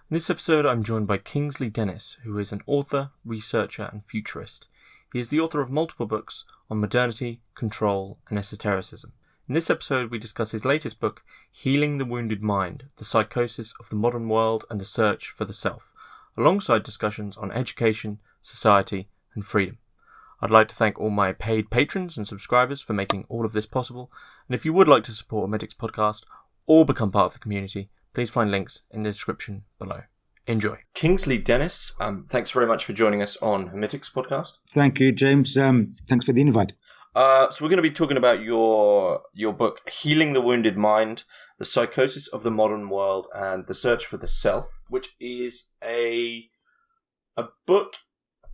In this episode, I'm joined by Kingsley Dennis, who is an author, researcher, and futurist. He is the author of multiple books on modernity, control, and esotericism. In this episode, we discuss his latest book, Healing the Wounded Mind, the Psychosis of the Modern World and the Search for the Self, alongside discussions on education, society, and freedom. I'd like to thank all my paid patrons and subscribers for making all of this possible, and if you would like to support Hermitix podcast or become part of the community, please find links in the description below. Enjoy. Kingsley Dennis, thanks very much for joining us on Hermitix podcast. Thank you, James. Thanks for the invite. So we're going to be talking about your book, Healing the Wounded Mind, the Psychosis of the Modern World and the Search for the Self, which is a book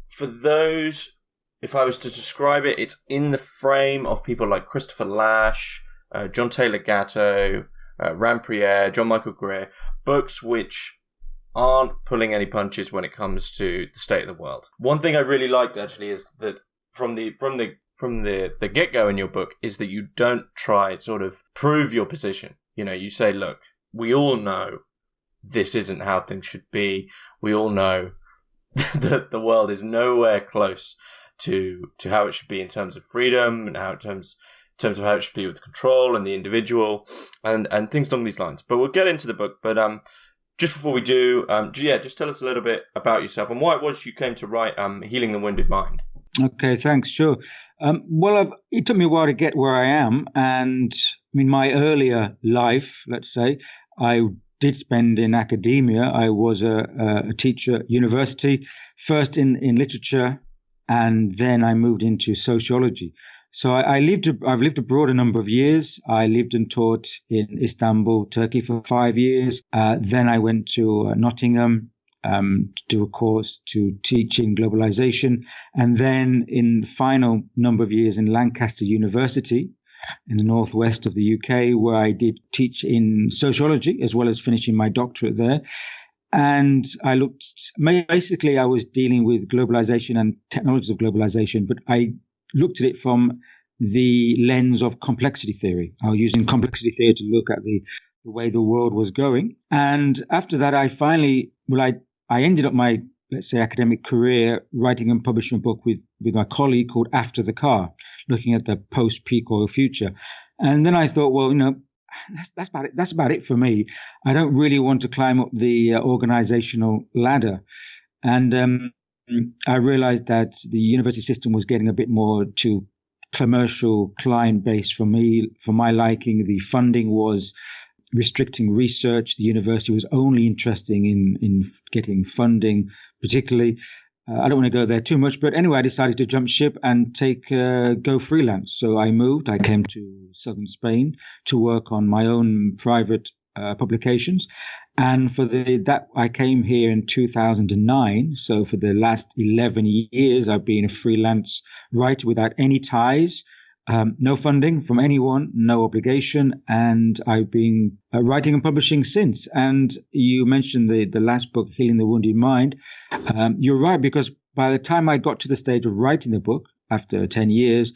for those, if I was to describe it, it's in the frame of people like Christopher Lasch, John Taylor Gatto, Rampriere, John Michael Greer, books which aren't pulling any punches when it comes to the state of the world. One thing I really liked actually is that from the get-go in your book is that you don't try sort of prove your position. You know, you say, look, we all know this isn't how things should be. We all know that the world is nowhere close to how it should be in terms of freedom and in terms of how it should be with control and the individual and things along these lines. But we'll get into the book. But just before we do, just tell us a little bit about yourself and why it was you came to write Healing the Wounded Mind. Okay, thanks. Sure. It took me a while to get where I am. And in my earlier life, let's say, I did spend in academia. I was a teacher at university, first in literature, and then I moved into sociology. So I've lived abroad a number of years. I lived and taught in Istanbul, Turkey for 5 years. Then I went to Nottingham to do a course to teach in globalization. And then in the final number of years in Lancaster University in the northwest of the UK, where I did teach in sociology as well as finishing my doctorate there. And I was dealing with globalization and technologies of globalization, but I looked at it from the lens of complexity theory. I was using complexity theory to look at the way the world was going. And after that, I ended up my, let's say, academic career writing and publishing a book with my colleague called After the Car, looking at the post-peak oil future. And then I thought, well, that's about it. That's about it for me. I don't really want to climb up the organizational ladder. And I realized that the university system was getting a bit more too commercial, client-based for me, for my liking. The funding was restricting research. The university was only interested in getting funding, particularly. I don't want to go there too much, but anyway, I decided to jump ship and go freelance. So I came to southern Spain to work on my own private publications. And I came here in 2009. So for the last 11 years, I've been a freelance writer without any ties, no funding from anyone, no obligation. And I've been writing and publishing since. And you mentioned the last book, Healing the Wounded Mind. You're right, because by the time I got to the stage of writing the book, after 10 years,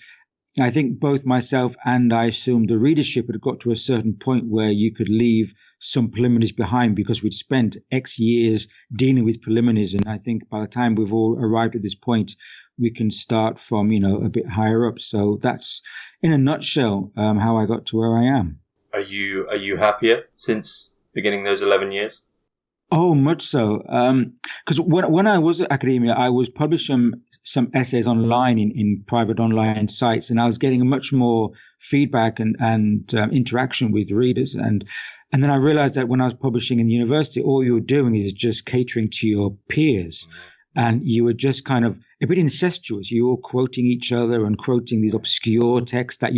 I think both myself and I assumed the readership had got to a certain point where you could leave some preliminaries behind because we'd spent X years dealing with preliminaries. And I think by the time we've all arrived at this point, we can start from, a bit higher up. So that's, in a nutshell, how I got to where I am. Are you happier since beginning those 11 years? Oh, much so. Because when I was at academia, I was publishing some essays online in private online sites, and I was getting much more feedback and interaction with readers. And then I realized that when I was publishing in university, all you were doing is just catering to your peers. And you were just kind of a bit incestuous. You were quoting each other and quoting these obscure texts that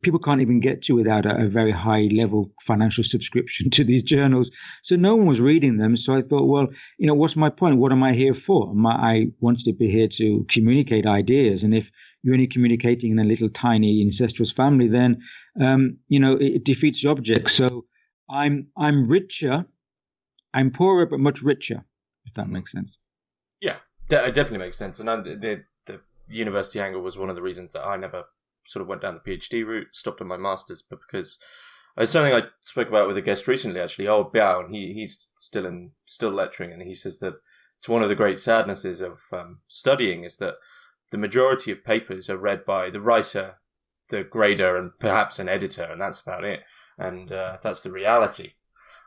people can't even get to without a very high level financial subscription to these journals. So no one was reading them. So I thought, well, what's my point? What am I here for? I wanted to be here to communicate ideas. And if you're only communicating in a little tiny incestuous family, then, it defeats the object. So I'm richer. I'm poorer, but much richer, if that makes sense. Yeah, it definitely makes sense. And the university angle was one of the reasons that I never sort of went down the PhD route, stopped at my master's, but because It's something I spoke about with a guest recently, actually. Oh, Biao, and he's still lecturing, and he says that it's one of the great sadnesses of studying is that the majority of papers are read by the writer, the grader, and perhaps an editor, and that's about it. And that's the reality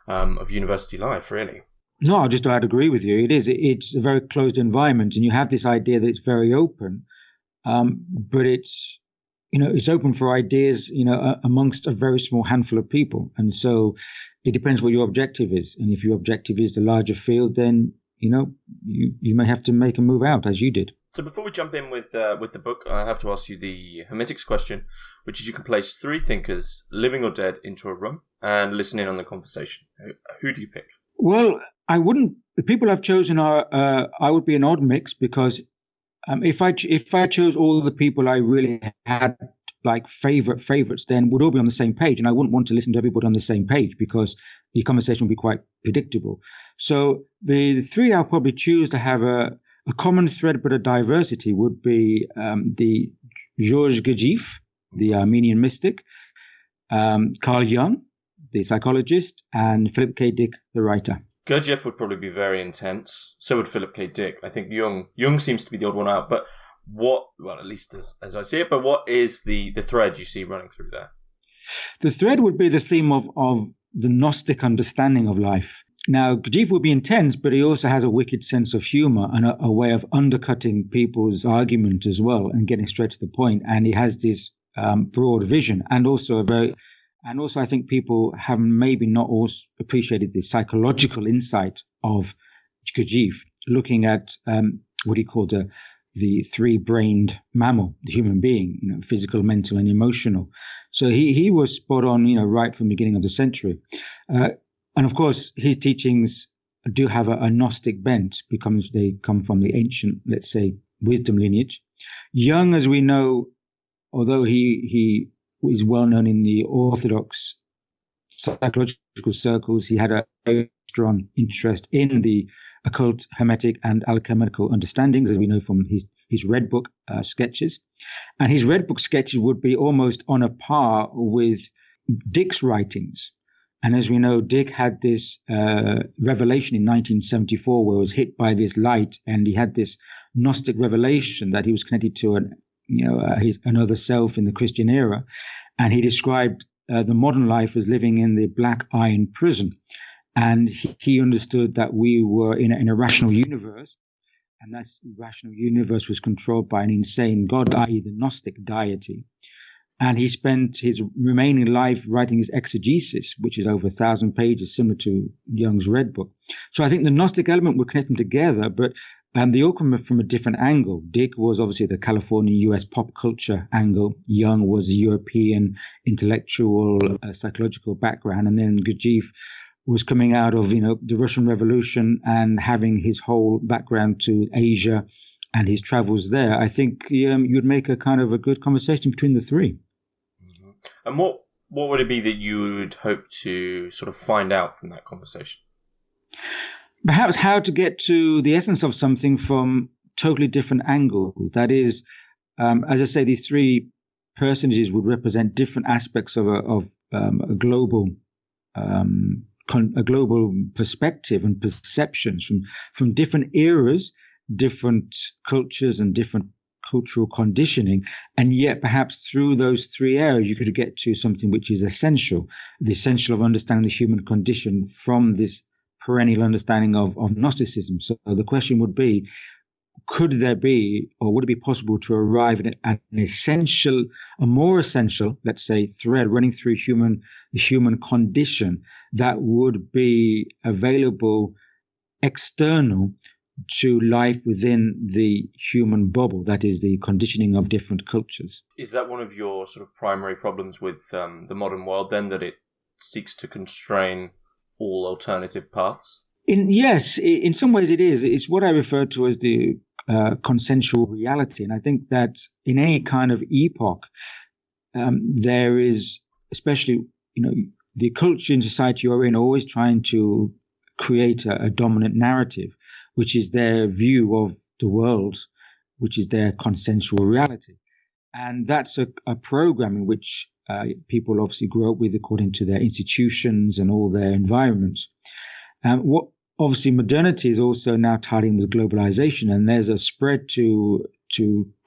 of university life, really. No, I'd agree with you. It's a very closed environment, and you have this idea that it's very open, but it's open for ideas, amongst a very small handful of people. And so it depends what your objective is. And if your objective is the larger field, then, you may have to make a move out, as you did. So before we jump in with the book, I have to ask you the Hermitix question, which is you can place 3 thinkers, living or dead, into a room and listen in on the conversation. Who do you pick? Well, I wouldn't. The people I've chosen I would be an odd mix, because if I chose all the people I really had like favorites, then we'd all be on the same page, and I wouldn't want to listen to everybody on the same page because the conversation would be quite predictable. So the 3 I'll probably choose to have a common thread but a diversity would be the Georges Gurdjieff, the Armenian mystic, Carl Jung, the psychologist, and Philip K. Dick, the writer. Gurdjieff would probably be very intense. So would Philip K. Dick. I think Jung seems to be the odd one out. But at least as I see it, but what is the thread you see running through there? The thread would be the theme of the Gnostic understanding of life. Now, Gurdjieff would be intense, but he also has a wicked sense of humor and a way of undercutting people's argument as well and getting straight to the point. And he has this broad vision, and also I think people have maybe not all appreciated the psychological insight of Gurdjieff, looking at what he called the 3-brained mammal, the human being, physical, mental, and emotional. So he was spot on, right from the beginning of the century. And of course, his teachings do have a Gnostic bent because they come from the ancient, let's say, wisdom lineage. Jung, as we know, although he is well known in the orthodox psychological circles, he had a very strong interest in the occult, hermetic, and alchemical understandings, as we know from his Red Book sketches. And his Red Book sketches would be almost on a par with Dick's writings. And as we know, Dick had this revelation in 1974 where he was hit by this light, and he had this Gnostic revelation that he was connected to another self in the Christian era. And he described the modern life as living in the black iron prison. And he understood that we were in a rational universe, and that rational universe was controlled by an insane God, i.e. the Gnostic deity. And he spent his remaining life writing his Exegesis, which is over 1,000 pages, similar to Jung's Red Book. So I think the Gnostic element would connect them together, but they all come from a different angle. Dick was obviously the California U.S. pop culture angle. Jung was a European intellectual, psychological background. And then Gurdjieff was coming out of, the Russian Revolution and having his whole background to Asia and his travels there. I think you'd make a kind of a good conversation between the 3. Mm-hmm. And what would it be that you would hope to sort of find out from that conversation? Perhaps how to get to the essence of something from totally different angles. That is, as I say, these 3 personages would represent different aspects of a global perspective and perceptions from different eras, different cultures, and different cultural conditioning. And yet perhaps through those 3 areas you could get to something which is essential, the essential of understanding the human condition from this perennial understanding of Gnosticism. So the question would be, could there be, or would it be possible to arrive at a more essential, let's say, thread running through the human condition that would be available external to life within the human bubble, that is the conditioning of different cultures? Is that one of your sort of primary problems with the modern world then, that it seeks to constrain all alternative paths? Yes, in some ways it is. It's what I refer to as the consensual reality. And I think that in any kind of epoch, there is, especially, the culture and society you're in, always trying to create a dominant narrative, which is their view of the world, which is their consensual reality. And that's a program in which people obviously grow up with according to their institutions and all their environments. What obviously modernity is also now tied in with globalization, and there's a spread to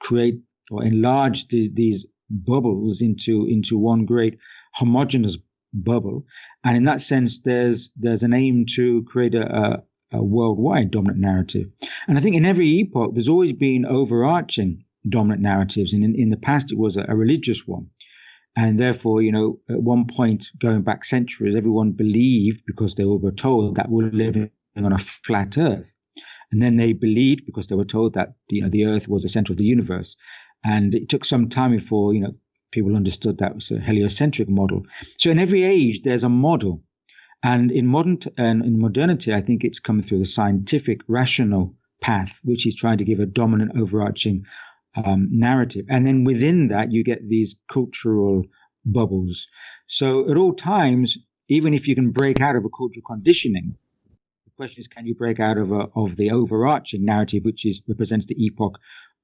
create or enlarge these bubbles into one great homogeneous bubble. And in that sense, there's an aim to create a worldwide dominant narrative. And I think in every epoch, there's always been overarching dominant narratives. And in the past, it was a religious one. And therefore, at one point, going back centuries, everyone believed, because they were told that we're living on a flat earth. And then they believed because they were told that the earth was the center of the universe. And it took some time before, people understood that was a heliocentric model. So in every age, there's a model. And in modernity, I think it's come through the scientific, rational path, which is trying to give a dominant, overarching narrative. And then within that, you get these cultural bubbles. So at all times, even if you can break out of a cultural conditioning, the question is, can you break out of the overarching narrative, which represents the epoch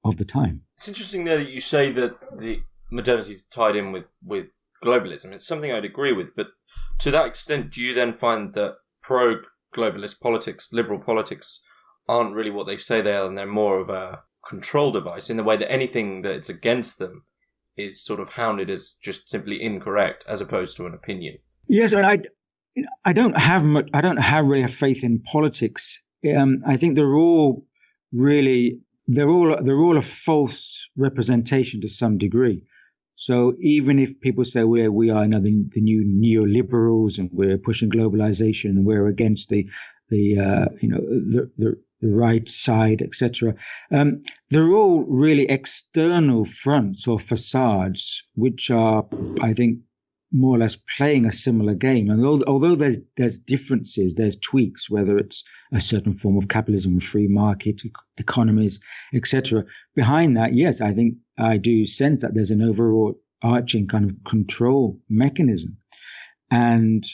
of the time? It's interesting there that you say that the modernity is tied in with globalism. It's something I'd agree with, but to that extent, do you then find that pro-globalist politics, liberal politics, aren't really what they say they are, and they're more of a control device in the way that anything that's against them is sort of hounded as just simply incorrect as opposed to an opinion? Yes, and I don't have really a faith in politics. I think they're all a false representation to some degree. So even if people say we are now the new neoliberals and we're pushing globalization and we're against the right side, etc., they're all really external fronts or facades, which are, I think, more or less playing a similar game. And although there's differences, there's tweaks, whether it's a certain form of capitalism, free market economies, etc. Behind that, yes, I think I do sense that there's an overarching kind of control mechanism. And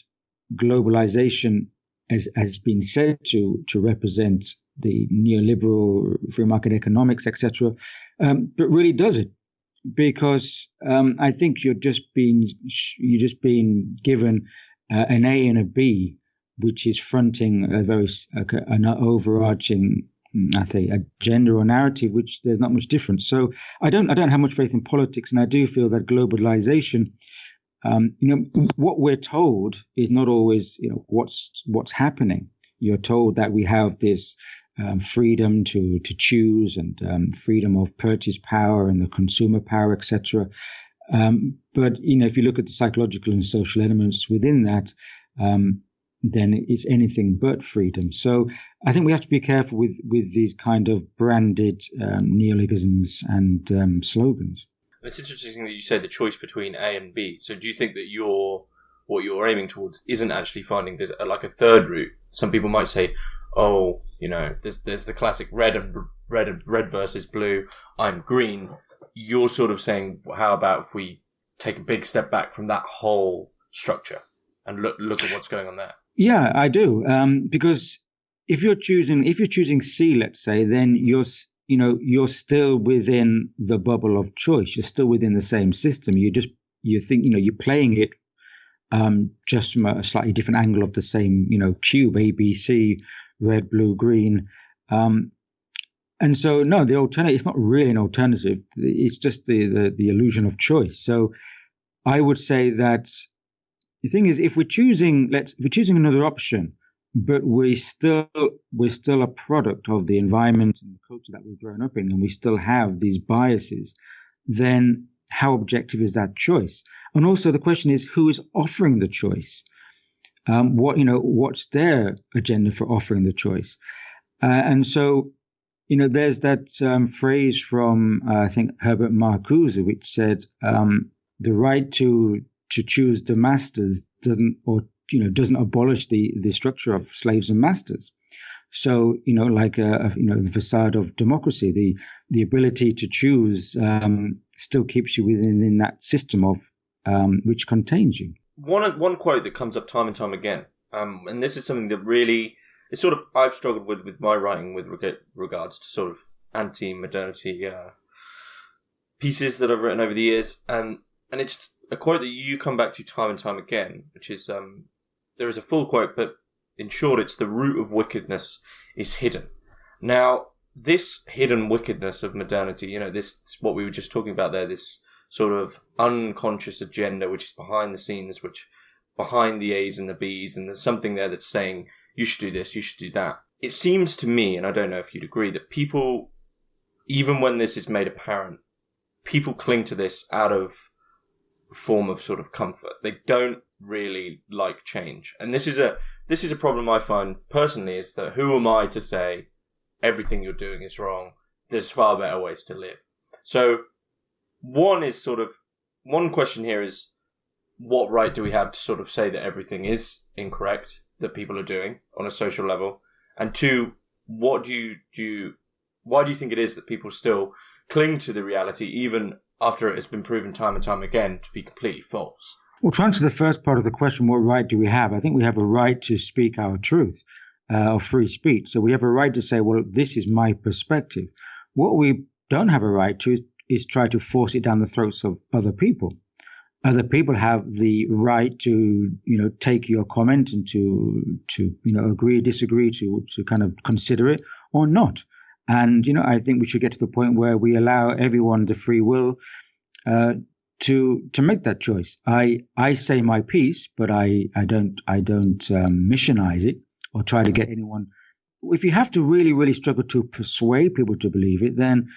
globalization has been said to represent the neoliberal free market economics, etc. But really does it? Because I think you're just being given an A and a B, which is fronting an overarching, I think, agenda or narrative, which there's not much difference. So I don't have much faith in politics, and I do feel that globalization, what we're told is not always what's happening. You're told that we have this freedom to choose and freedom of purchase power and the consumer power, etc. But if you look at the psychological and social elements within that, then it's anything but freedom. So I think we have to be careful with these kind of branded neologisms and slogans. It's interesting that you say the choice between A and B. So do you think that what you're aiming towards isn't actually finding there's like a third route? Some people might say, oh, there's the classic red versus blue. I'm green. You're sort of saying, how about if we take a big step back from that whole structure and look at what's going on there? Yeah, I do. Because if you're choosing C, let's say, then you're still within the bubble of choice. You're still within the same system. You're playing it just from a slightly different angle of the same, cube, A, B, C, red, blue, green. And so, no, the alternative, it's not really an alternative. It's just the illusion of choice. So I would say that the thing is, if we're choosing another option, but we're still a product of the environment and the culture that we've grown up in, and we still have these biases, then how objective is that choice? And also the question is, who is offering the choice? What's their agenda for offering the choice? And so, there's that phrase from I think Herbert Marcuse, which said the right to choose the masters doesn't abolish the structure of slaves and masters. So like the facade of democracy, the ability to choose still keeps you within that system of which contains you. One quote that comes up time and time again, and this is something that really it's sort of I've struggled with my writing with regards to sort of anti-modernity pieces that I've written over the years, and it's a quote that you come back to time and time again, which is, there is a full quote, but in short, it's the root of wickedness is hidden. Now, this hidden wickedness of modernity, this what we were just talking about there, this sort of unconscious agenda, which is behind the scenes, which behind the A's and the B's, and there's something there that's saying, you should do this, you should do that. It seems to me, and I don't know if you'd agree, that people, even when this is made apparent, people cling to this out of a form of sort of comfort. They don't really like change. And this is a problem I find personally, is that who am I to say everything you're doing is wrong? There's far better ways to live. So one question here is, what right do we have to sort of say that everything is incorrect that people are doing on a social level? And two, why do you think it is that people still cling to the reality even after it has been proven time and time again to be completely false? Well, to answer the first part of the question, what right do we have? I think we have a right to speak our truth, of free speech. So we have a right to say, well, this is my perspective. What we don't have a right to is try to force it down the throats of other people. Other people have the right to, take your comment and to agree, disagree, to kind of consider it or not. And, I think we should get to the point where we allow everyone the free will to make that choice. I say my piece, but I don't missionize it or try to get anyone. If you have to really, really struggle to persuade people to believe it, then,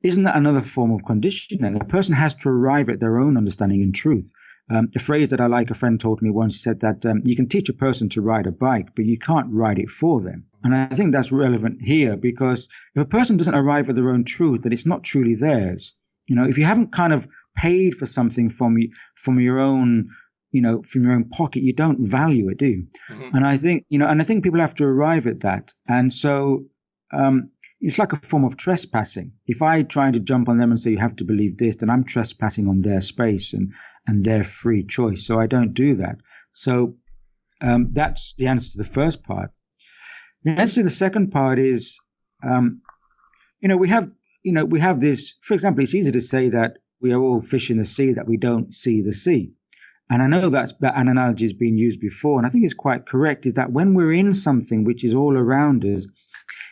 isn't that another form of conditioning? A person has to arrive at their own understanding and truth. A phrase that I like, a friend told me once, said that you can teach a person to ride a bike, but you can't ride it for them. And I think that's relevant here, because if a person doesn't arrive at their own truth, then it's not truly theirs. If you haven't kind of paid for something from your own, from your own pocket, you don't value it, do you? Mm-hmm. And I think people have to arrive at that. And so it's like a form of trespassing. If I try to jump on them and say you have to believe this, then I'm trespassing on their space and their free choice. So I don't do that. So that's the answer to the first part. The answer to the second part is, we have this. For example, it's easy to say that we are all fish in the sea, that we don't see the sea. And I know that an analogy has been used before, and I think it's quite correct, is that when we're in something which is all around us,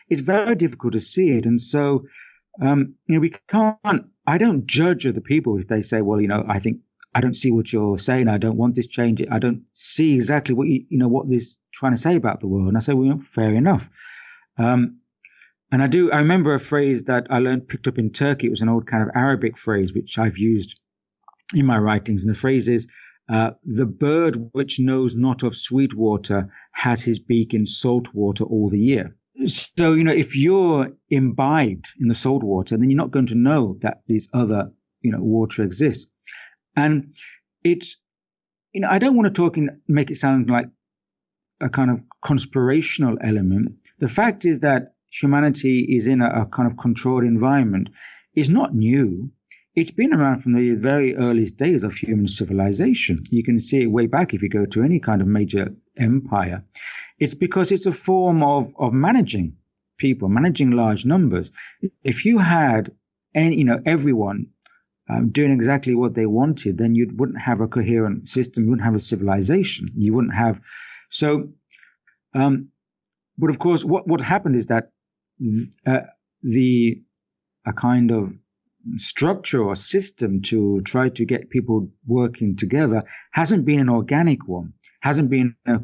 it's very difficult to see it. And so, we can't, I don't judge other people if they say, well, I think I don't see what you're saying. I don't want this change. I don't see exactly what what this trying to say about the world. And I say, well, fair enough. And I remember a phrase that I picked up in Turkey. It was an old kind of Arabic phrase, which I've used in my writings. And the phrase is, the bird which knows not of sweet water has his beak in salt water all the year. So, if you're imbibed in the salt water, then you're not going to know that these other, water exists. And it's, I don't want to make it sound like a kind of conspirational element. The fact is that humanity is in a kind of controlled environment is not new. It's been around from the very earliest days of human civilization. You can see it way back if you go to any kind of major empire. It's because it's a form of managing people, managing large numbers. If you had everyone doing exactly what they wanted, then you wouldn't have a coherent system. You wouldn't have a civilization. You wouldn't have. So, but of course, what happened is that a kind of structure or system to try to get people working together hasn't been an organic one, hasn't been a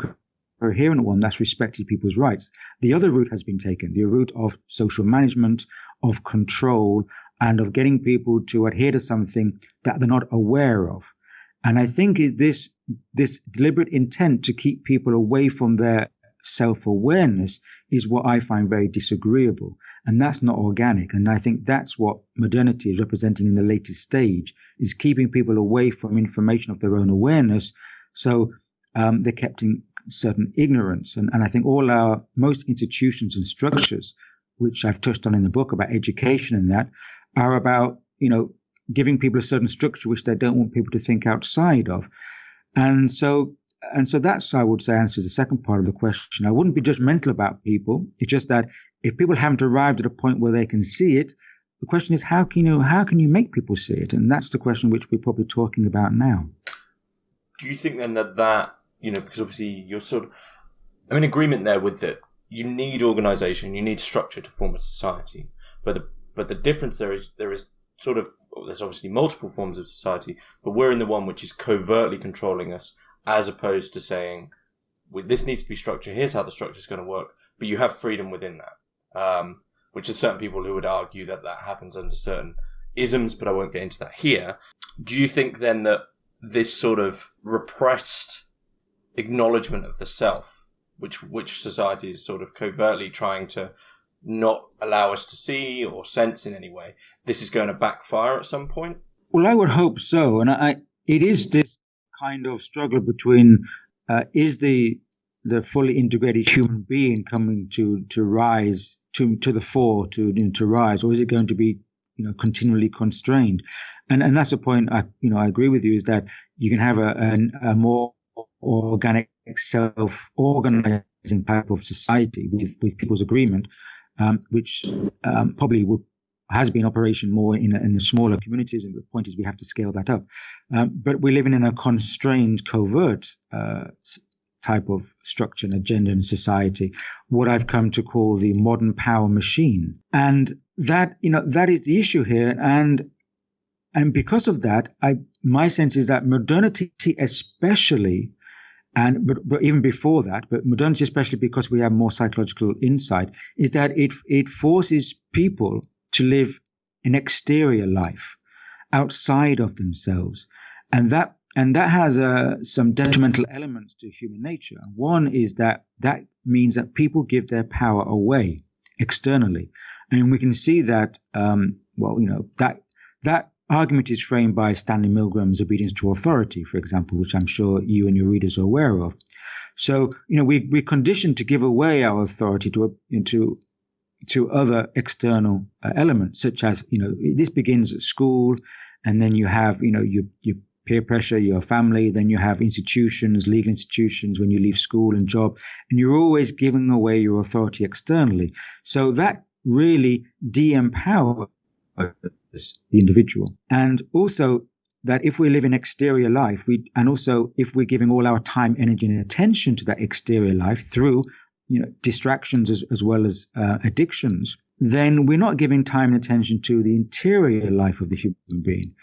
coherent one that's respected people's rights. The other route has been taken, the route of social management, of control, and of getting people to adhere to something that they're not aware of. And I think this deliberate intent to keep people away from their self-awareness is what I find very disagreeable, and that's not organic. And I think that's what modernity is representing in the latest stage, is keeping people away from information of their own awareness, so they're kept in certain ignorance. And I think most institutions and structures, which I've touched on in the book about education and that, are about giving people a certain structure which they don't want people to think outside of. And so that's, I would say, answers the second part of the question. I wouldn't be judgmental about people. It's just that if people haven't arrived at a point where they can see it, the question is, how can you make people see it? And that's the question which we're probably talking about now. Do you think then that because obviously you're sort of, I'm in agreement there with that. You need organisation, you need structure to form a society, but the difference there is sort of, there's obviously multiple forms of society, but we're in the one which is covertly controlling us, as opposed to saying, this needs to be structure, here's how the structure is going to work, but you have freedom within that, which is certain people who would argue that happens under certain isms, but I won't get into that here. Do you think then that this sort of repressed acknowledgement of the self, which society is sort of covertly trying to not allow us to see or sense in any way, this is going to backfire at some point? Well, I would hope so. And it is this kind of struggle between is the fully integrated human being coming to rise to the fore, to rise, or is it going to be continually constrained? And that's the point. I agree with you, is that you can have a more organic, self-organizing type of society with people's agreement, which probably has been operation more in the smaller communities, and the point is we have to scale that up. But we're living in a constrained, covert type of structure and agenda in society, what I've come to call the modern power machine. And that is the issue here. And because of that, my sense is that modernity especially, but even before that, but modernity especially because we have more psychological insight, is that it forces people to live an exterior life outside of themselves, and that has some detrimental elements to human nature. One is that means that people give their power away externally, and we can see that. That argument is framed by Stanley Milgram's Obedience to Authority, for example, which I'm sure you and your readers are aware of. So, we're conditioned to give away our authority to other external elements, such as, this begins at school, and then you have, your peer pressure, your family, then you have institutions, legal institutions when you leave school and job, and you're always giving away your authority externally. So that really de-empowers the individual. And also that if we live an exterior life, and also if we're giving all our time, energy, and attention to that exterior life through distractions as well as addictions, then we're not giving time and attention to the interior life of the human being.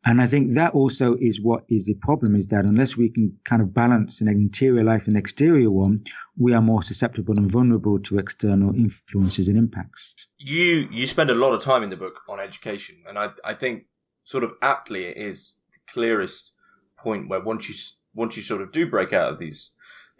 And I think that also is what is the problem, is that unless we can kind of balance an interior life and exterior one, we are more susceptible and vulnerable to external influences and impacts. You spend a lot of time in the book on education, and I think sort of aptly it is the clearest point where once you sort of do break out of these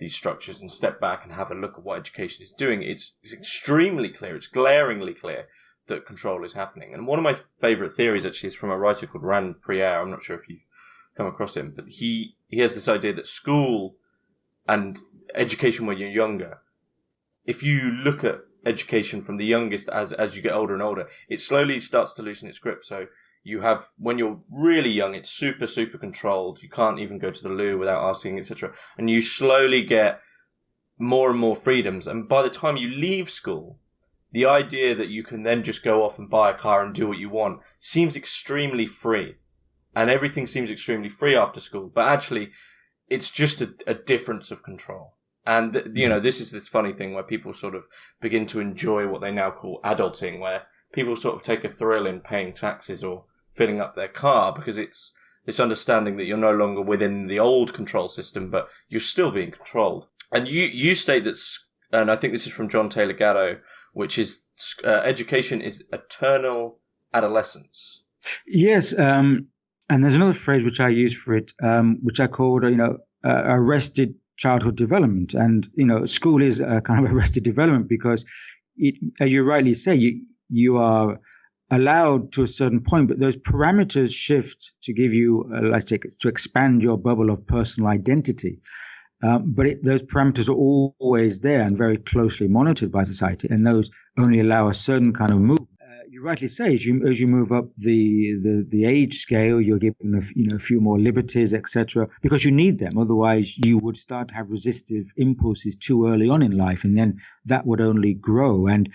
structures and step back and have a look at what education is doing, it's extremely clear, it's glaringly clear that control is happening. And one of my favourite theories actually is from a writer called Rand Priere. I'm not sure if you've come across him, but he has this idea that school and education when you're younger, if you look at education from the youngest as you get older and older, it slowly starts to loosen its grip. So you have, when you're really young, it's super, super controlled. You can't even go to the loo without asking, etc. And you slowly get more and more freedoms. And by the time you leave school, the idea that you can then just go off and buy a car and do what you want seems extremely free. And everything seems extremely free after school. But actually, it's just a difference of control. And, this is this funny thing where people sort of begin to enjoy what they now call adulting, where people sort of take a thrill in paying taxes or filling up their car, because it's this understanding that you're no longer within the old control system, but you're still being controlled. And you state that, and I think this is from John Taylor Gatto, which is education is eternal adolescence. Yes, and there's another phrase which I use for it, which I called, arrested childhood development. And, school is a kind of arrested development because, as you rightly say, you are allowed to a certain point, but those parameters shift to give you, to expand your bubble of personal identity. But those parameters are always there and very closely monitored by society, and those only allow a certain kind of movement. You rightly say, as you move up the age scale, you're given a few more liberties, etc., because you need them. Otherwise, you would start to have resistive impulses too early on in life, and then that would only grow. And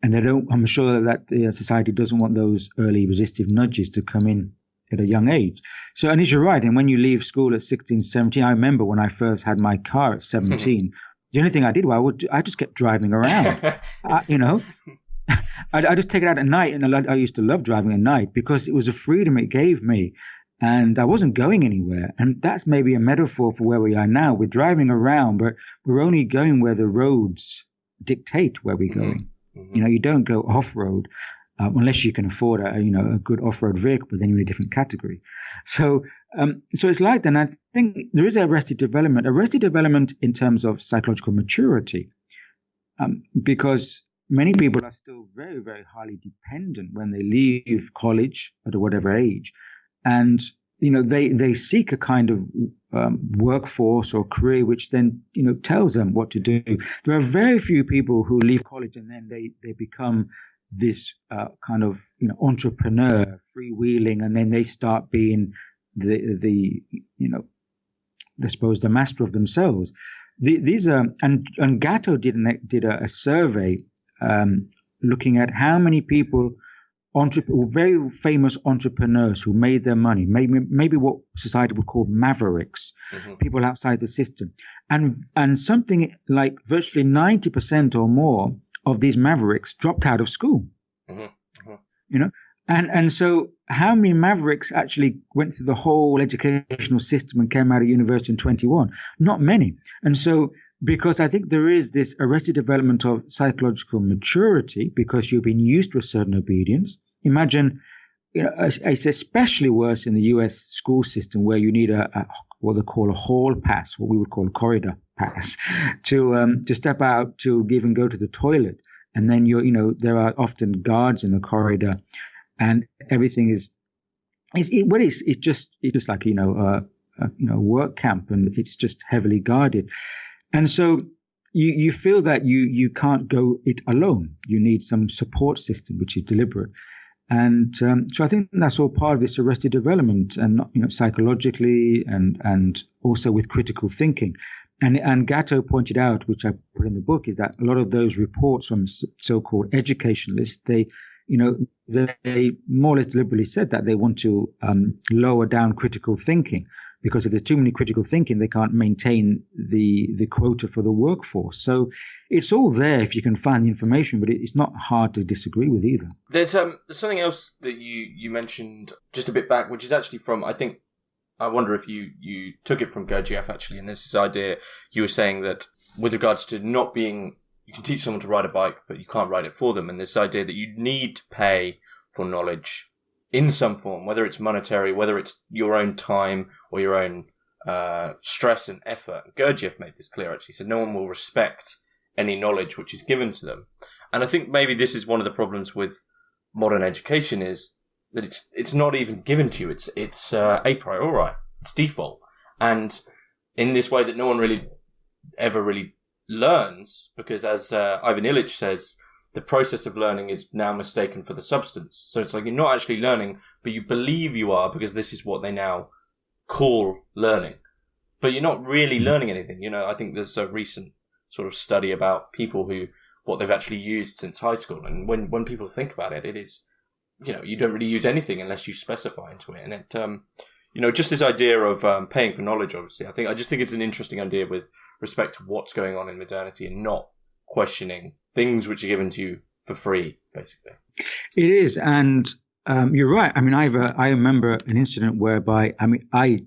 and they don't. I'm sure that society doesn't want those early resistive nudges to come in at a young age. So, and you're right. And when you leave school at 16, 17, I remember when I first had my car at 17. The only thing I did was I just kept driving around. I just take it out at night, and I used to love driving at night because it was a freedom it gave me, and I wasn't going anywhere. And that's maybe a metaphor for where we are now. We're driving around, but we're only going where the roads dictate where we're going. Mm-hmm. You don't go off-road unless you can afford a good off-road vehicle, but then you're in a different category. So it's like that. And I think there is arrested development in terms of psychological maturity, because many people are still very, very highly dependent when they leave college at whatever age. And, they seek a kind of workforce or career which then, tells them what to do. There are very few people who leave college and then they become this kind of, entrepreneur, freewheeling, and then they start being I suppose the master of themselves. These are, and Gatto did a survey looking at how many people, very famous entrepreneurs who made their money, maybe what society would call mavericks, people outside the system, and something like virtually 90% or more of these mavericks dropped out of school. And so how many mavericks actually went through the whole educational system and came out of university in 21? Not many. And so, because I think there is this arrested development of psychological maturity because you've been used to a certain obedience. Imagine, it's especially worse in the US school system where you need what they call a hall pass, what we would call a corridor pass, to step out to even go to the toilet. And then there are often guards in the corridor, and everything is just like a work camp, and it's just heavily guarded. And so you feel that you can't go it alone. You need some support system, which is deliberate. And so I think that's all part of this arrested development, and psychologically, and also with critical thinking. And Gatto pointed out, which I put in the book, is that a lot of those reports from so-called educationalists, they more or less deliberately said that they want to lower down critical thinking, because if there's too many critical thinking, they can't maintain the quota for the workforce. So it's all there if you can find the information, but it's not hard to disagree with either. There's something else that you mentioned just a bit back, which is actually from, I wonder if you took it from Gurdjieff actually, and this is this idea you were saying that with regards to not being, you can teach someone to ride a bike, but you can't ride it for them, and this idea that you need to pay for knowledge in some form, whether it's monetary, whether it's your own time or your own stress and effort. Gurdjieff made this clear, actually. He said no one will respect any knowledge which is given to them. And I think maybe this is one of the problems with modern education, is that it's not even given to you. It's a priori. It's default. And in this way that no one really ever really learns, because as Ivan Illich says, the process of learning is now mistaken for the substance. So it's like you're not actually learning, but you believe you are because this is what they now call learning. But you're not really learning anything. I think there's a recent sort of study about people what they've actually used since high school. And when people think about it, it is, you don't really use anything unless you specify into it. And it, just this idea of paying for knowledge, obviously, I just think it's an interesting idea with respect to what's going on in modernity and not questioning things which are given to you for free, basically. It is, and you're right. I mean, I remember an incident whereby, I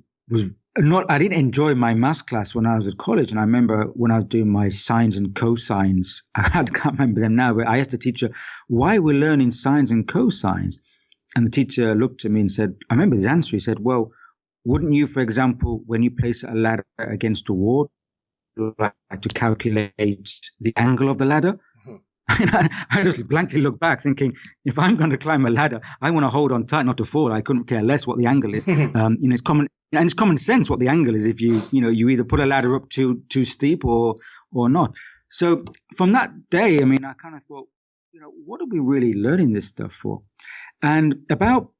didn't enjoy my maths class when I was at college, and I remember when I was doing my sines and cosines, I can't remember them now, but I asked the teacher why we're learning sines and cosines, and the teacher looked at me and said, I remember his answer, he said, well, wouldn't you, for example, when you place a ladder against a wall, like to calculate the angle of the ladder? I just blankly looked back thinking, if I'm going to climb a ladder, I want to hold on tight not to fall. I couldn't care less what the angle is. It's common sense what the angle is if you either put a ladder up too steep or not. So from that day, I kind of thought, what are we really learning this stuff for? And about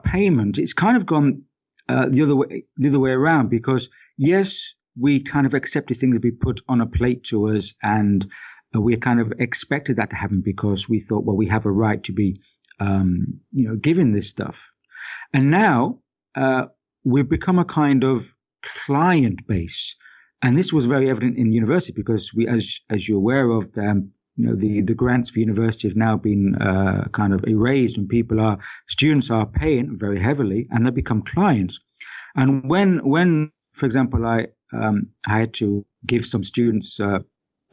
payment, it's kind of gone the other way around, because yes, we kind of accepted things to be put on a plate to us, and we kind of expected that to happen because we thought, well, we have a right to be, given this stuff. And now we've become a kind of client base. And this was very evident in university because we, as you're aware of, the grants for university have now been kind of erased, and students are paying very heavily, and they become clients. And when, for example, I had to give some students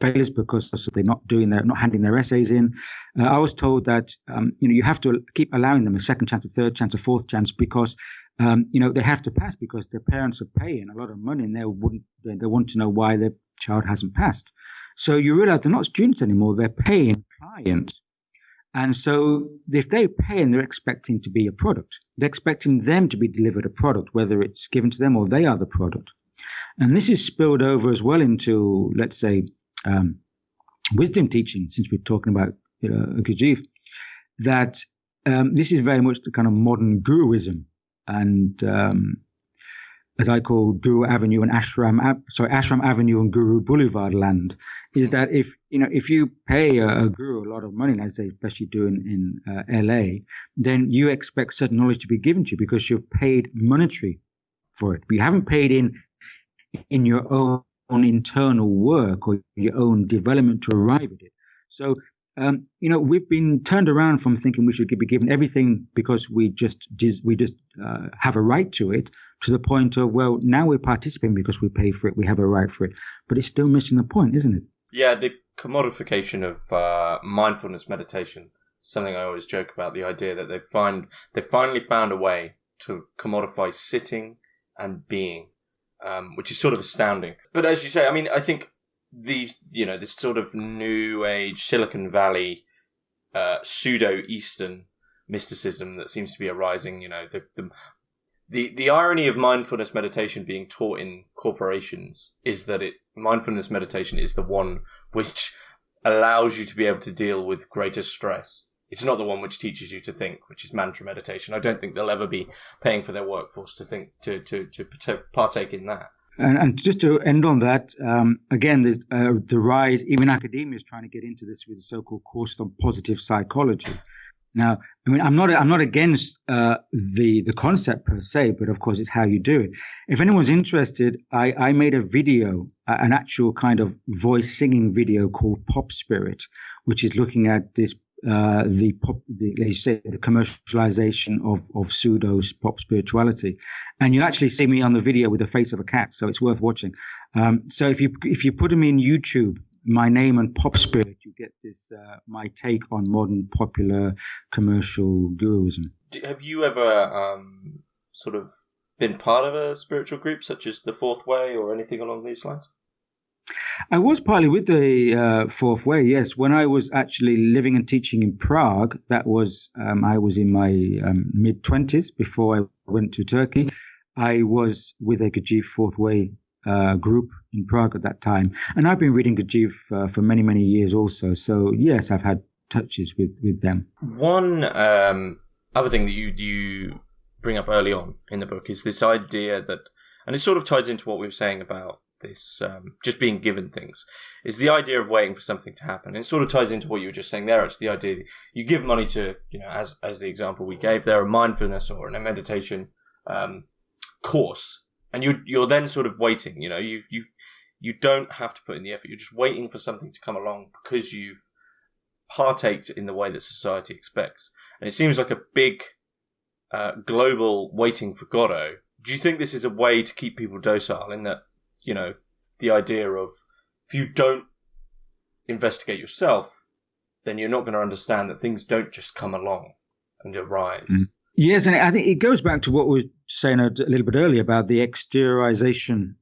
failures because they're not handing their essays in, I was told that you have to keep allowing them a second chance, a third chance, a fourth chance, because they have to pass because their parents are paying a lot of money, and they want to know why their child hasn't passed. So you realize they're not students anymore; they're paying clients. And so if they're paying, they're expecting to be a product. They're expecting them to be delivered a product, whether it's given to them or they are the product. And this is spilled over as well into, let's say, wisdom teaching, since we're talking about Gurdjieff, that this is very much the kind of modern guruism, and as I call Guru Avenue and Ashram Avenue and Guru Boulevard land, is that if you pay a guru a lot of money, as they especially do in LA, then you expect certain knowledge to be given to you because you've paid monetary for it. But you haven't paid in your own internal work or your own development to arrive at it. So we've been turned around from thinking we should be given everything because we just have a right to it, to the point of, well, now we're participating because we pay for it, we have a right for it, but it's still missing the point, isn't it? Yeah, the commodification of mindfulness meditation, something I always joke about, the idea that they finally found a way to commodify sitting and being, which is sort of astounding. But as you say, I mean, I think this sort of new age Silicon Valley pseudo-Eastern mysticism that seems to be arising, the irony of mindfulness meditation being taught in corporations is that mindfulness meditation is the one which allows you to be able to deal with greater stress. It's not the one which teaches you to think, which is mantra meditation. I don't think they'll ever be paying for their workforce to think to partake in that. And just to end on that, again, there's the rise, even academia is trying to get into this with the so-called course on positive psychology. Now, I mean, I'm not against the concept per se, but of course it's how you do it. If anyone's interested, I made a video, an actual kind of voice singing video called Pop Spirit, which is looking at this the commercialization of pseudo pop spirituality, and you actually see me on the video with the face of a cat, so it's worth watching. So if you put them in YouTube, my name and Pop Spirit, you get this my take on modern popular commercial guruism. Have you ever sort of been part of a spiritual group such as the Fourth Way or anything along these lines? I was partly with the Fourth Way, yes. When I was actually living and teaching in Prague, that was I was in my mid-20s before I went to Turkey. I was with a Gurdjieff Fourth Way group in Prague at that time. And I've been reading Gurdjieff for many, many years also. So, yes, I've had touches with them. One other thing that you bring up early on in the book is this idea that, and it sort of ties into what we were saying about this just being given things, is the idea of waiting for something to happen. And it sort of ties into what you were just saying there. It's the idea that you give money to, as the example we gave there, a mindfulness or a meditation course, and you're then sort of waiting. You don't have to put in the effort. You're just waiting for something to come along because you've partaked in the way that society expects. And it seems like a big global waiting for Godot. Do you think this is a way to keep people docile in that, the idea of if you don't investigate yourself, then you're not going to understand that things don't just come along and arise? Mm. Yes, and I think it goes back to what we were saying a little bit earlier about the exteriorization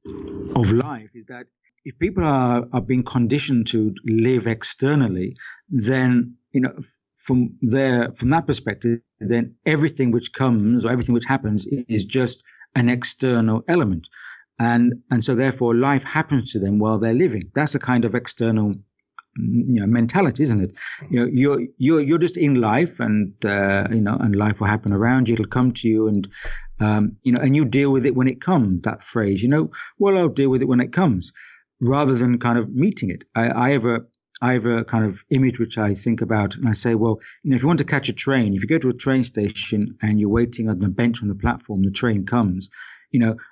of life, is that if people are being conditioned to live externally, then, from that perspective, then everything which comes or everything which happens is just an external element. And so therefore life happens to them while they're living. That's a kind of external mentality, isn't it? You're just in life, and and life will happen around you. It'll come to you, and and you deal with it when it comes. That phrase, I'll deal with it when it comes, rather than kind of meeting it. I have I have a kind of image which I think about, and I say, well, if you want to catch a train, if you go to a train station and you're waiting on the bench on the platform, the train comes.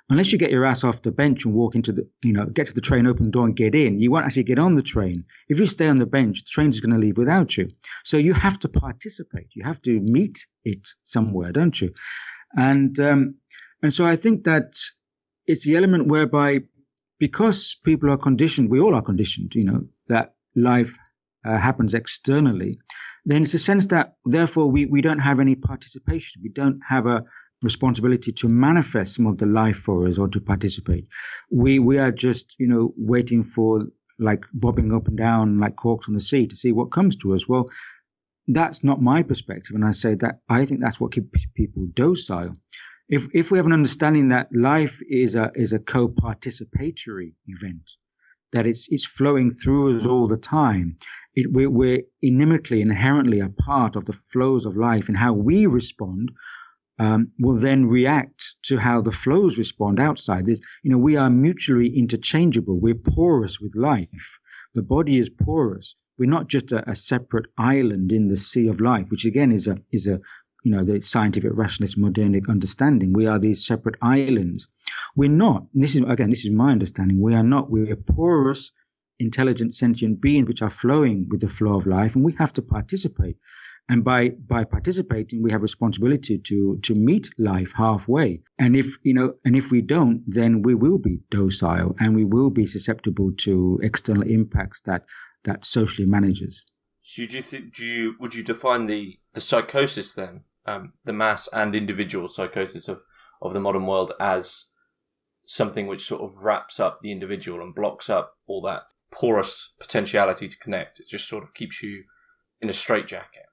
Unless you get your ass off the bench and walk into the, get to the train, open the door and get in, you won't actually get on the train. If you stay on the bench, the train's going to leave without you. So you have to participate. You have to meet it somewhere, don't you? And so I think that it's the element whereby, because people are conditioned, we all are conditioned, that life happens externally, then it's a sense that therefore we don't have any participation. We don't have a responsibility to manifest some of the life for us or to participate. We are just, waiting for, like, bobbing up and down like corks on the sea to see what comes to us. Well, that's not my perspective. And I say that I think that's what keeps people docile. If we have an understanding that life is a co-participatory event, that it's flowing through us all the time, we're inimically, inherently a part of the flows of life, and how we respond will then react to how the flows respond outside. We are mutually interchangeable. We're porous with life. The body is porous. We're not just a separate island in the sea of life, which again is a the scientific rationalist modernic understanding. We are these separate islands. We're not. This is my understanding. We are not. We're porous, intelligent, sentient beings which are flowing with the flow of life, and we have to participate. And by participating, we have responsibility to meet life halfway. And if we don't, then we will be docile and we will be susceptible to external impacts that socially manages. So would you define the psychosis then, the mass and individual psychosis of the modern world, as something which sort of wraps up the individual and blocks up all that porous potentiality to connect? It just sort of keeps you in a straitjacket.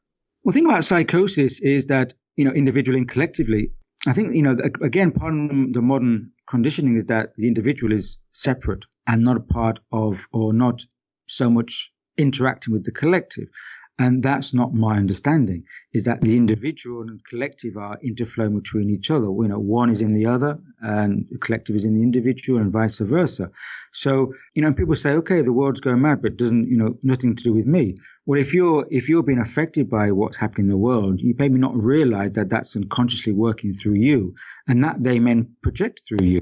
Well, the thing about psychosis is that, individually and collectively, I think, again, part of the modern conditioning is that the individual is separate and not a part of, or not so much interacting with the collective. And that's not my understanding, is that the individual and collective are interflowing between each other. One is in the other and the collective is in the individual, and vice versa. So, people say, okay, the world's going mad, but it doesn't, nothing to do with me. Well, if you're being affected by what's happening in the world, you maybe not realize that that's unconsciously working through you, and that they then project through you.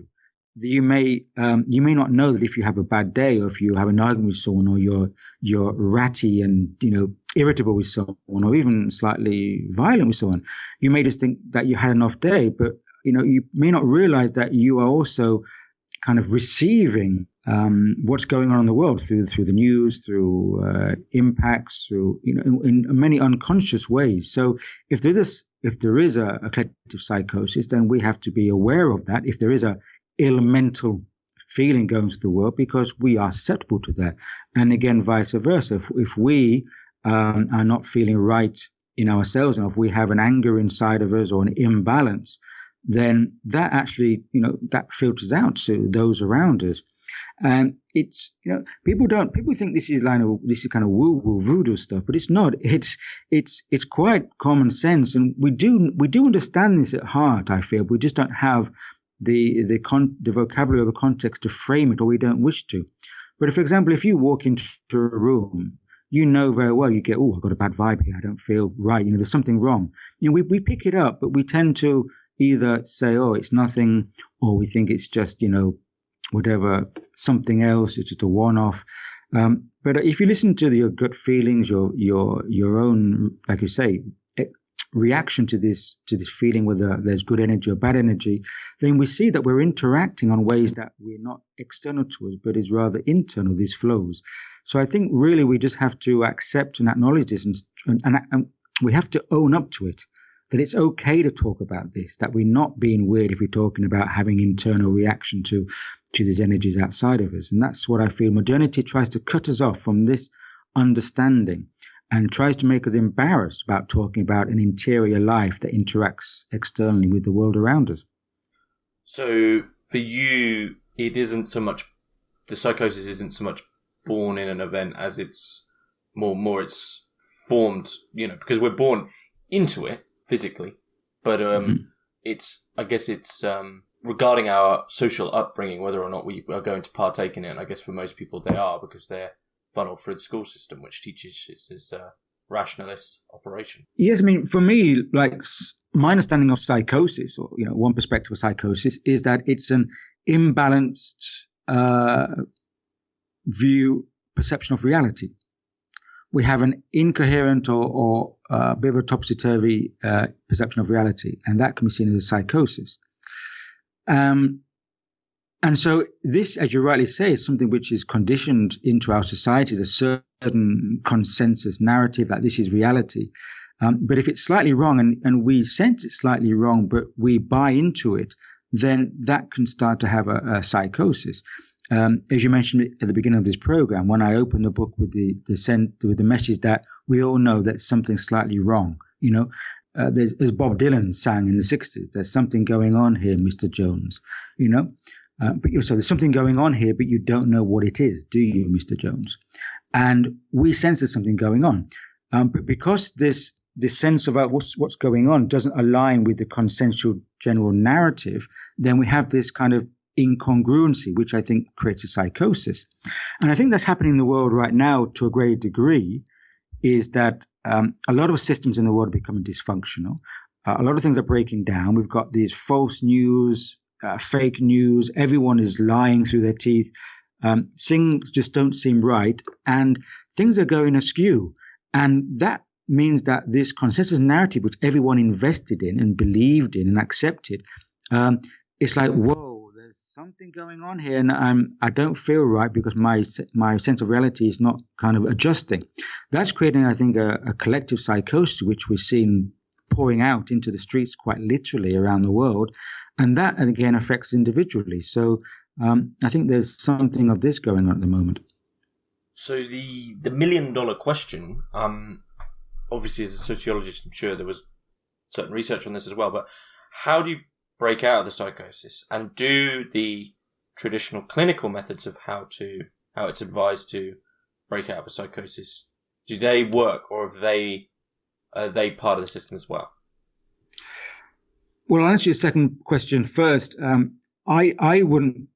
You may not know that if you have a bad day, or if you have an argument with someone, or you're ratty and irritable with someone, or even slightly violent with someone, you may just think that you had an off day, but you may not realize that you are also kind of receiving what's going on in the world through the news, through impacts, through in many unconscious ways. So if there is a collective psychosis, then we have to be aware of that. If there is a elemental feeling going through the world, because we are susceptible to that, and again vice versa. If we are not feeling right in ourselves, and if we have an anger inside of us or an imbalance, then that actually that filters out to those around us. And it's people think this is kind of woo-woo voodoo stuff, but it's not. It's quite common sense, and we do understand this at heart. I feel we just don't have the vocabulary or the context to frame it, or we don't wish to. But for example, if you walk into a room, you know very well, you get, oh, I've got a bad vibe here, I don't feel right, there's something wrong. We pick it up, but we tend to either say, oh, it's nothing, or we think it's just, whatever, something else, it's just a one-off. But if you listen to your gut feelings, your own, like you say, reaction to this feeling, whether there's good energy or bad energy, then we see that we're interacting on ways that we're not external to us, but is rather internal, these flows. So I think really we just have to accept and acknowledge this, and we have to own up to it, that it's okay to talk about this, that we're not being weird if we're talking about having internal reaction to these energies outside of us. And that's what I feel modernity tries to cut us off from, this understanding, and tries to make us embarrassed about talking about an interior life that interacts externally with the world around us. So for you, it isn't so much, the psychosis isn't so much born in an event as it's more it's formed, because we're born into it physically, but it's regarding our social upbringing, whether or not we are going to partake in it. And I guess for most people they are, because they're funneled through the school system, which teaches this rationalist operation. Yes, I mean, for me, like my understanding of psychosis, or one perspective of psychosis, is that it's an imbalanced perception of reality. We have an incoherent or a bit of a topsy-turvy perception of reality, and that can be seen as a psychosis. And so this, as you rightly say, is something which is conditioned into our society, a certain consensus narrative that this is reality. But if it's slightly wrong, and we sense it's slightly wrong, but we buy into it, then that can start to have a psychosis. As you mentioned at the beginning of this program, when I opened the book with the message that we all know that something's slightly wrong, as Bob Dylan sang in the 60s, there's something going on here, Mr. Jones, so there's something going on here, but you don't know what it is, do you, Mr. Jones? And we sense there's something going on. But because this sense of what's going on doesn't align with the consensual general narrative, then we have this kind of incongruency, which I think creates a psychosis. And I think that's happening in the world right now to a great degree, is that a lot of systems in the world are becoming dysfunctional. A lot of things are breaking down. We've got these false news, fake news. Everyone is lying through their teeth. Things just don't seem right, and things are going askew. And that means that this consensus narrative, which everyone invested in and believed in and accepted, it's like, whoa, there's something going on here, and I don't feel right because my sense of reality is not kind of adjusting. That's creating, I think, a collective psychosis, which we've seen pouring out into the streets quite literally around the world, and that again affects individually. So I think there's something of this going on at the moment. So the $1 million question, obviously as a sociologist, I'm sure there was certain research on this as well, but how do you break out of the psychosis, and do the traditional clinical methods of how it's advised to break out of a psychosis, do they work, or are they part of the system as well? Well, I'll answer your second question first. I wouldn't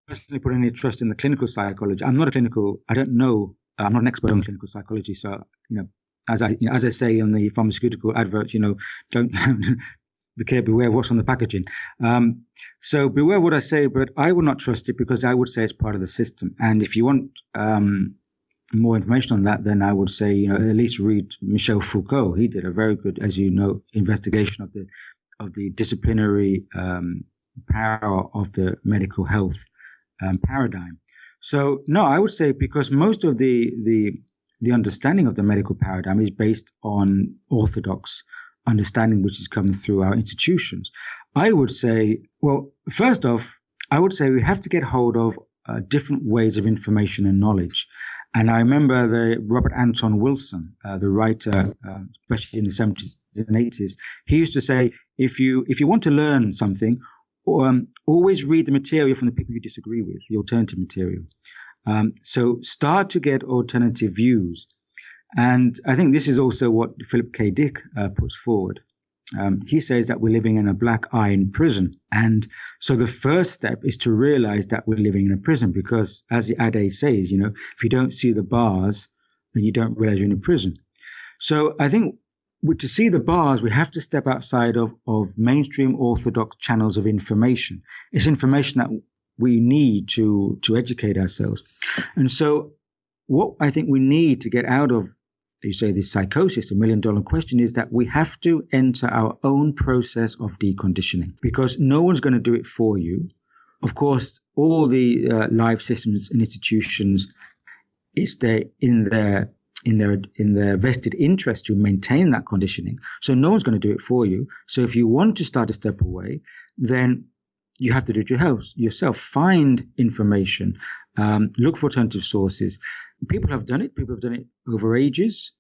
personally put any trust in the clinical psychology. I'm not I'm not an expert on clinical psychology, so as I say in the pharmaceutical adverts, don't beware of what's on the packaging. So beware what I say, but I would not trust it because I would say it's part of the system. And if you want more information on that, then I would say, at least read Michel Foucault. He did a very good, as you know, investigation of the disciplinary power of the medical health paradigm. So no, I would say because most of the understanding of the medical paradigm is based on orthodox understanding, which is coming through our institutions. I would say, well, first off, I would say we have to get hold of different ways of information and knowledge. And I remember the Robert Anton Wilson, the writer, especially in the 70s and 80s, he used to say, if you want to learn something, always read the material from the people you disagree with, the alternative material. So start to get alternative views. And I think this is also what Philip K. Dick puts forward. He says that we're living in a black iron prison. And so the first step is to realize that we're living in a prison, because as the adage says, if you don't see the bars, then you don't realize you're in a prison. So I think to see the bars, we have to step outside of mainstream orthodox channels of information. It's information that we need to educate ourselves. And so what I think we need to get out of, you say, this psychosis, $1 million question, is that we have to enter our own process of deconditioning, because no one's going to do it for you. Of course, all the life systems and institutions, it's in their vested interest to maintain that conditioning. So no one's going to do it for you. So if you want to start to step away, then you have to do it yourself. Find information, look for alternative sources. People have done it. People have done it over ages.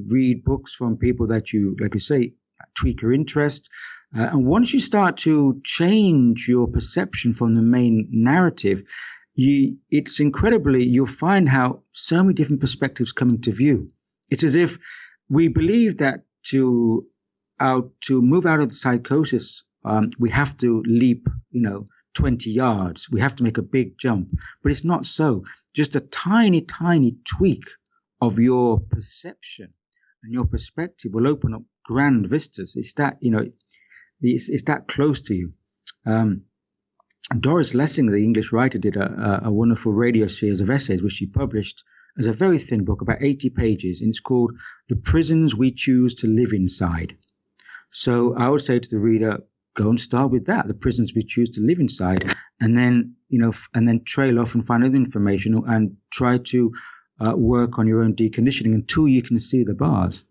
Read books from people that you, like you say, tweak your interest. And once you start to change your perception from the main narrative, it's incredibly, you'll find how so many different perspectives come into view. It's as if we believe that to move out of the psychosis, we have to leap, 20 yards. We have to make a big jump. But it's not so. just a tiny, tiny tweak of your perception and your perspective will open up grand vistas. It's that, it's that close to you. Doris Lessing, the English writer, did a wonderful radio series of essays, which she published as a very thin book, about 80 pages, and it's called The Prisons We Choose to Live Inside. So I would say to the reader, go and start with that, the prisons we choose to live inside, and then, and then trail off and find other information and try to work on your own deconditioning until you can see the bars.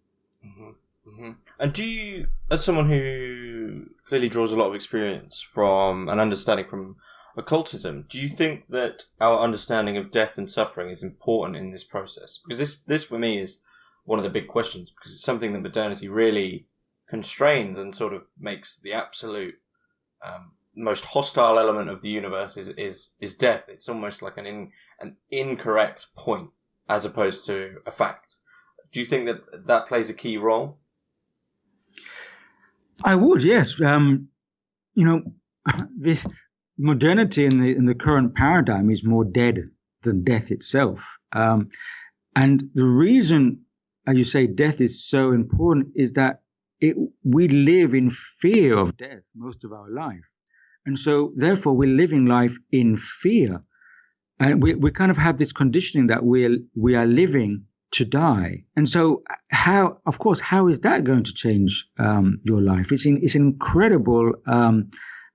Mm-hmm. Mm-hmm. And do you, as someone who clearly draws a lot of experience from and understanding from occultism, do you think that our understanding of death and suffering is important in this process? Because this for me is one of the big questions, because it's something that modernity really constrains and sort of makes the absolute most hostile element of the universe is death. It's almost like an incorrect point as opposed to a fact. Do you think that plays a key role? I would, yes. The modernity in the current paradigm is more dead than death itself. And the reason, as you say, death is so important is that we live in fear of death most of our life. And so, therefore, we're living life in fear. And we kind of have this conditioning that we are living to die. And so, how is that going to change your life? It's an incredible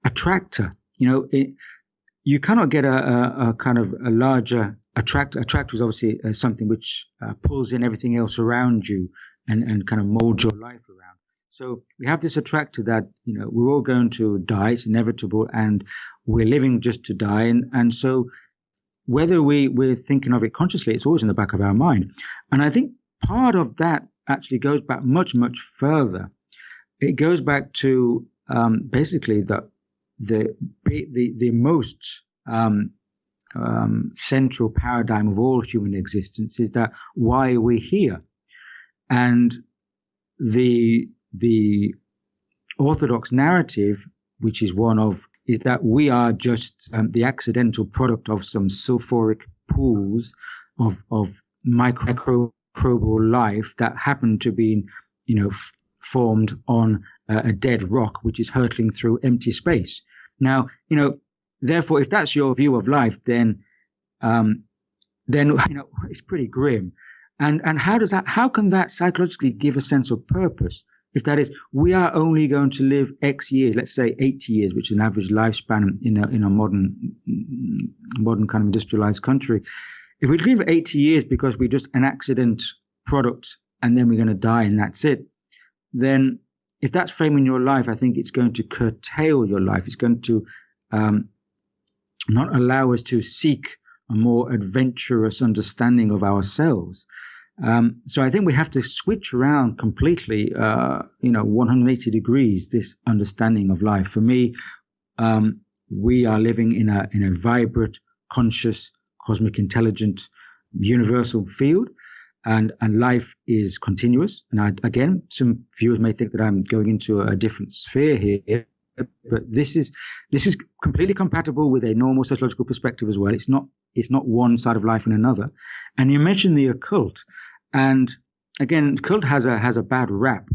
attractor. You cannot get a kind of a larger attractor. Attractor is obviously something which pulls in everything else around you and kind of molds your life around. So we have this attractor that, we're all going to die. It's inevitable, and we're living just to die. And so whether we're thinking of it consciously, it's always in the back of our mind. And I think part of that actually goes back much, much further. It goes back to basically the most central paradigm of all human existence is that why we're here. And the orthodox narrative, which is is that we are just the accidental product of some sulfuric pools of microbial life that happen to be, formed on a dead rock, which is hurtling through empty space. Now, therefore, if that's your view of life, then it's pretty grim. And how can that psychologically give a sense of purpose? If that is, we are only going to live X years, let's say 80 years, which is an average lifespan in a modern kind of industrialized country. If we live 80 years because we're just an accident product and then we're going to die and that's it, then if that's framing your life, I think it's going to curtail your life. It's going to not allow us to seek a more adventurous understanding of ourselves. So I think we have to switch around completely, 180 degrees, this understanding of life. For me, we are living in a vibrant, conscious, cosmic, intelligent, universal field, and life is continuous. And again, some viewers may think that I'm going into a different sphere here, but this is completely compatible with a normal sociological perspective as well. It's not one side of life and another. And you mentioned the occult, and again, occult has a bad rap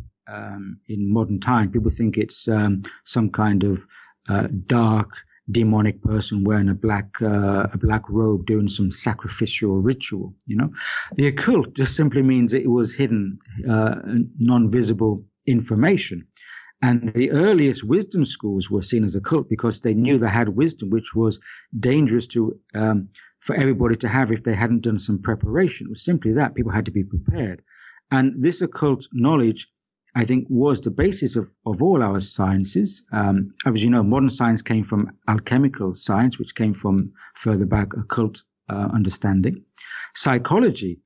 in modern time. People think it's some kind of dark, demonic person wearing a black robe doing some sacrificial ritual. The occult just simply means it was hidden, non-visible information. And the earliest wisdom schools were seen as occult because they knew they had wisdom, which was dangerous for everybody to have if they hadn't done some preparation. It was simply that people had to be prepared. And this occult knowledge, I think, was the basis of all our sciences. As you know, modern science came from alchemical science, which came from further back occult understanding. Psychology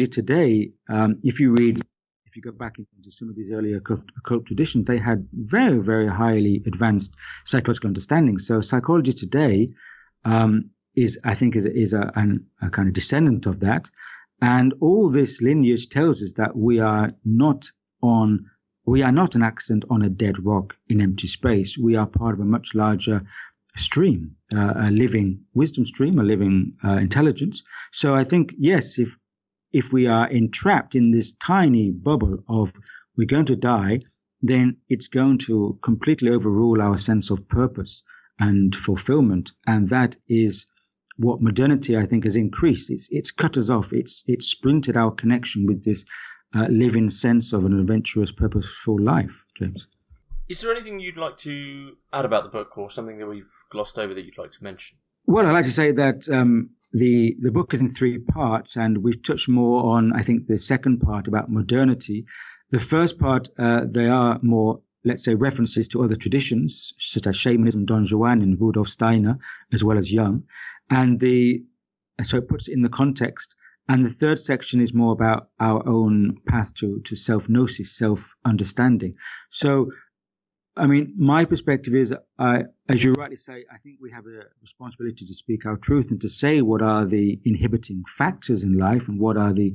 today, if you go back into some of these earlier occult traditions, they had very, very highly advanced psychological understanding. So psychology today is a kind of descendant of that. And all this lineage tells us that we are not an accident on a dead rock in empty space. We are part of a much larger stream, a living wisdom stream, a living intelligence. So I think, yes, if we are entrapped in this tiny bubble of we're going to die, then it's going to completely overrule our sense of purpose and fulfillment. And that is what modernity, I think, has increased. It's cut us off. It's splintered our connection with this living sense of an adventurous, purposeful life, James. Is there anything you'd like to add about the book, or something that we've glossed over that you'd like to mention? Well, I'd like to say that the book is in 3 parts, and we've touched more on, I think, the second part about modernity. The first part, they are more, let's say, references to other traditions, such as shamanism, Don Juan, and Rudolf Steiner, as well as Jung. And so it puts it in the context. And the third section is more about our own path to self-gnosis, self-understanding. So, I mean, my perspective is, as you rightly say, I think we have a responsibility to speak our truth and to say what are the inhibiting factors in life and what are the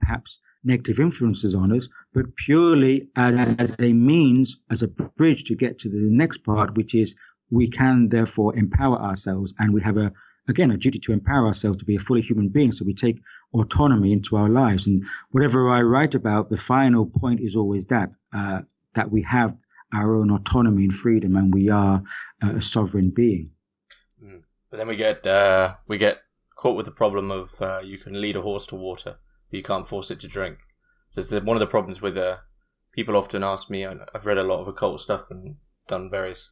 perhaps negative influences on us, but purely as a means, as a bridge to get to the next part, which is we can therefore empower ourselves, and we have a duty to empower ourselves to be a fully human being. So we take autonomy into our lives. And whatever I write about, the final point is always that we have our own autonomy and freedom, and we are a sovereign being. But then we get caught with the problem of you can lead a horse to water, but you can't force it to drink. So it's one of the problems with people often ask me, and I've read a lot of occult stuff and done various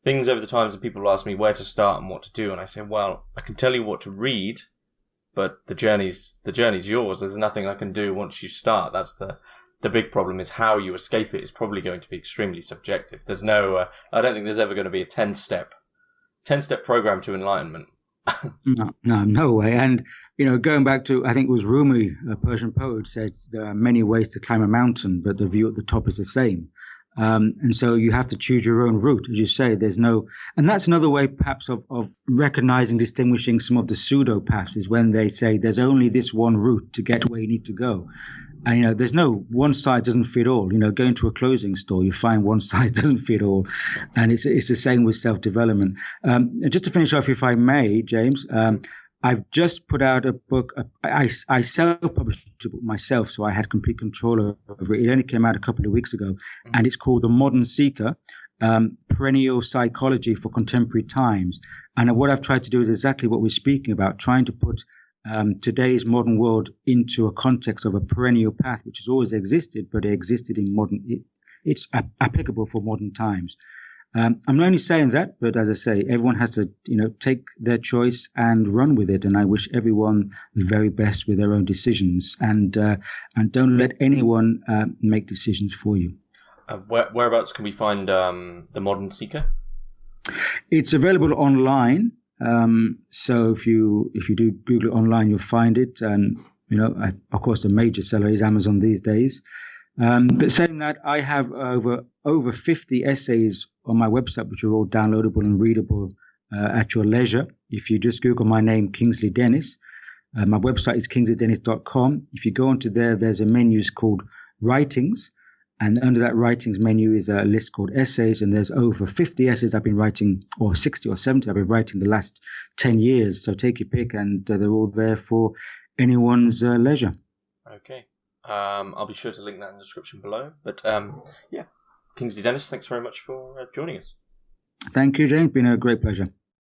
things over the times, and people ask me where to start and what to do, and I say, well, I can tell you what to read, but the journey's yours. There's nothing I can do once you start. That's the big problem, is how you escape it is probably going to be extremely subjective. There's no, I don't think there's ever going to be a 10-step program to enlightenment. No way. And, going back to, I think it was Rumi, a Persian poet, said there are many ways to climb a mountain, but the view at the top is the same. And so you have to choose your own route, as you say. And that's another way perhaps of recognizing, distinguishing some of the pseudo paths, is when they say there's only this one route to get where you need to go. And, there's no one size doesn't fit all. Going to a clothing store, you find one size doesn't fit all. And it's the same with self-development. Just to finish off, if I may, James, I've just put out a book. I self-published a book myself, so I had complete control over it. It only came out a couple of weeks ago, and it's called The Modern Seeker, Perennial Psychology for Contemporary Times. And what I've tried to do is exactly what we're speaking about, trying to put today's modern world into a context of a perennial path, which has always existed, but it existed in it's applicable for modern times. I'm only saying that, but as I say, everyone has to, take their choice and run with it. And I wish everyone the very best with their own decisions, and don't let anyone make decisions for you. Whereabouts can we find The Modern Seeker? It's available online. So if you do Google it online, you'll find it. And of course, the major seller is Amazon these days. But saying that, I have over 50 essays on my website, which are all downloadable and readable at your leisure. If you just Google my name, Kingsley Dennis, my website is kingsleydennis.com. If you go onto there's a menu called Writings, and under that Writings menu is a list called Essays, and there's over 50 essays I've been writing, or 60 or 70 I've been writing the last 10 years. So take your pick, and they're all there for anyone's leisure. Okay. I'll be sure to link that in the description below. But Kingsley Dennis, thanks very much for joining us. Thank you, Jane. It's been a great pleasure.